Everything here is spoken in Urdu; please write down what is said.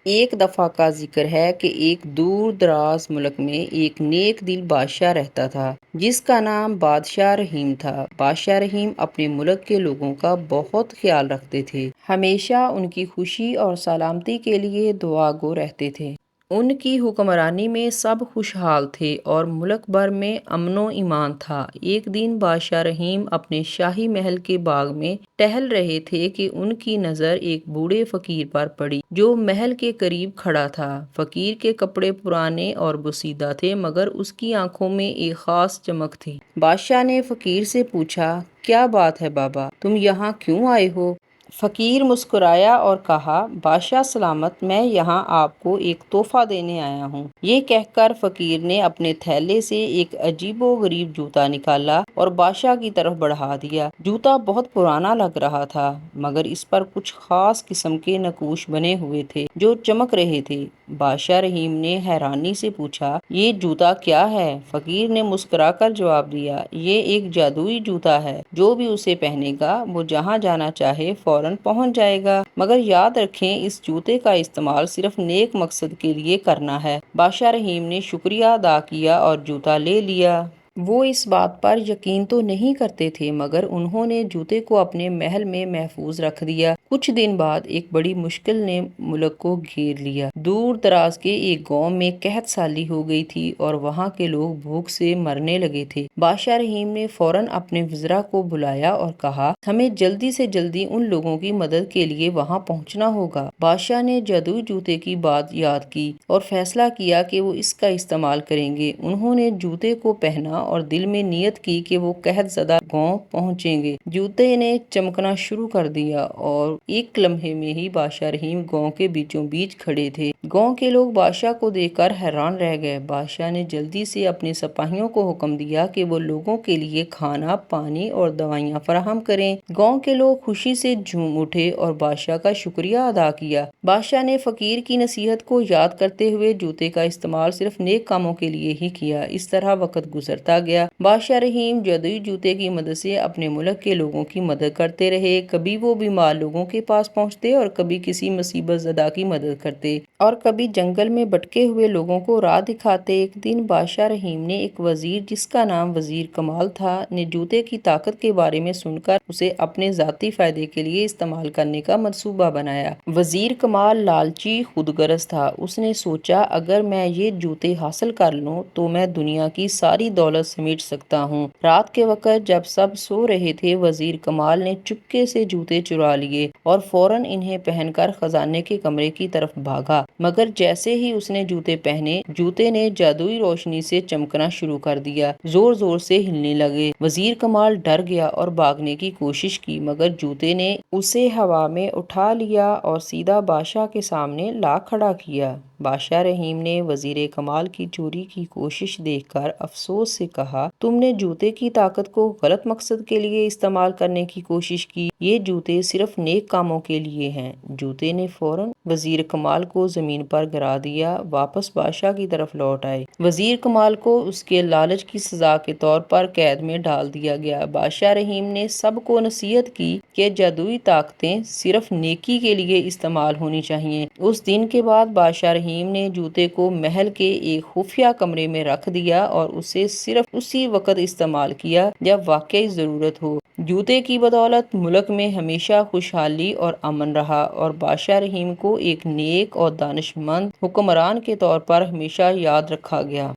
ایک دفعہ کا ذکر ہے کہ ایک دور دراز ملک میں ایک نیک دل بادشاہ رہتا تھا جس کا نام بادشاہ رحیم تھا۔ بادشاہ رحیم اپنے ملک کے لوگوں کا بہت خیال رکھتے تھے، ہمیشہ ان کی خوشی اور سلامتی کے لیے دعا گو رہتے تھے۔ ان کی حکمرانی میں سب خوشحال تھے اور ملک بھر میں امن و ایمان تھا۔ ایک دن بادشاہ رحیم اپنے شاہی محل کے باغ میں ٹہل رہے تھے کہ ان کی نظر ایک بوڑھے فقیر پر پڑی جو محل کے قریب کھڑا تھا۔ فقیر کے کپڑے پرانے اور بوسیدہ تھے مگر اس کی آنکھوں میں ایک خاص چمک تھی۔ بادشاہ نے فقیر سے پوچھا، کیا بات ہے بابا، تم یہاں کیوں آئے ہو؟ فقیر مسکرایا اور کہا، بادشاہ سلامت، میں یہاں آپ کو ایک تحفہ دینے آیا ہوں۔ یہ کہہ کر فقیر نے اپنے تھیلے سے ایک عجیب و غریب جوتا نکالا اور بادشاہ کی طرف بڑھا دیا۔ جوتا بہت پرانا لگ رہا تھا مگر اس پر کچھ خاص قسم کے نقوش بنے ہوئے تھے جو چمک رہے تھے۔ بادشاہ رحیم نے حیرانی سے پوچھا، یہ جوتا کیا ہے؟ فقیر نے مسکرا کر جواب دیا، یہ ایک جادوئی جوتا ہے، جو بھی اسے پہنے گا وہ جہاں جانا چاہے فوراً پہنچ جائے گا، مگر یاد رکھیں اس جوتے کا استعمال صرف نیک مقصد کے لیے کرنا ہے۔ بادشاہ رحیم نے شکریہ ادا کیا اور جوتا لے لیا۔ وہ اس بات پر یقین تو نہیں کرتے تھے مگر انہوں نے جوتے کو اپنے محل میں محفوظ رکھ دیا۔ کچھ دن بعد ایک بڑی مشکل نے ملک کو گھیر لیا۔ دور دراز کے ایک گاؤں میں قحط سالی ہو گئی تھی اور وہاں کے لوگ بھوک سے مرنے لگے تھے۔ بادشاہ رحیم نے فوراً اپنے وزراء کو بلایا اور کہا، ہمیں جلدی سے جلدی ان لوگوں کی مدد کے لیے وہاں پہنچنا ہوگا۔ بادشاہ نے جادوئی جوتے کی بات یاد کی اور فیصلہ کیا کہ وہ اس کا استعمال کریں گے۔ انہوں نے جوتے کو پہنا اور دل میں نیت کی کہ وہ قحط زدہ گاؤں پہنچیں گے۔ جوتے نے چمکنا شروع کر دیا اور ایک لمحے میں ہی بادشاہ رحیم گاؤں کے بیچوں بیچ کھڑے تھے۔ گاؤں کے لوگ بادشاہ کو دیکھ کر حیران رہ گئے۔ بادشاہ نے جلدی سے اپنے سپاہیوں کو حکم دیا کہ وہ لوگوں کے لیے کھانا، پانی اور دوائیاں فراہم کریں۔ گاؤں کے لوگ خوشی سے جھوم اٹھے اور بادشاہ کا شکریہ ادا کیا۔ بادشاہ نے فقیر کی نصیحت کو یاد کرتے ہوئے جوتے کا استعمال صرف نیک کاموں کے لیے ہی کیا۔ اس طرح وقت گزرتا گیا۔ بادشاہ رحیم جادوئی جوتے کی مدد سے اپنے ملک کے لوگوں کی مدد کرتے رہے۔ کبھی وہ بیمار لوگوں کے پاس پہنچتے اور کبھی کسی مصیبت زدہ کی مدد کرتے اور کبھی جنگل میں بھٹکے ہوئے لوگوں کو راہ دکھاتے۔ ایک دن بادشاہ رحیم نے ایک وزیر جس کا نام وزیر کمال تھا نے جوتے کی طاقت کے بارے میں سن کر اسے اپنے ذاتی فائدے کے لیے استعمال کرنے کا منصوبہ بنایا۔ وزیر کمال لالچی خود غرض تھا۔ اس نے سوچا، اگر میں یہ جوتے حاصل کر لوں تو میں دنیا کی ساری دولت سمیٹ سکتا ہوں۔ رات کے وقت جب سب سو رہے تھے وزیر کمال نے چپکے سے جوتے چرا لیے اور فوراً انہیں پہن کر خزانے کے کمرے کی طرف بھاگا، مگر جیسے ہی اس نے جوتے پہنے جوتے نے جادوئی روشنی سے چمکنا شروع کر دیا، زور زور سے ہلنے لگے۔ وزیر کمال ڈر گیا اور بھاگنے کی کوشش کی مگر جوتے نے اسے ہوا میں اٹھا لیا اور سیدھا بادشاہ کے سامنے لا کھڑا کیا۔ بادشاہ رحیم نے وزیر کمال کی چوری کی کوشش دیکھ کر افسوس سے کہا، تم نے جوتے کی طاقت کو غلط مقصد کے لیے استعمال کرنے کی کوشش کی، یہ جوتے صرف نیک کاموں کے لیے ہیں۔ جوتے نے فوراً وزیر کمال کو زمین پر گرا دیا۔ واپس بادشاہ کی طرف لوٹ آئے۔ وزیر کمال کو اس کے لالچ کی سزا کے طور پر قید میں ڈال دیا گیا۔ بادشاہ رحیم نے سب کو نصیحت کی کہ جادوئی طاقتیں صرف نیکی کے لیے استعمال ہونی چاہیے۔ اس دن کے بعد بادشاہ رحیم نے جوتے کو محل کے ایک خفیہ کمرے میں رکھ دیا اور اسے صرف اسی وقت استعمال کیا جب واقعی ضرورت ہو۔ جوتے کی بدولت ملک میں ہمیشہ خوشحالی اور امن رہا اور بادشاہ رحیم کو ایک نیک اور دانشمند حکمران کے طور پر ہمیشہ یاد رکھا گیا۔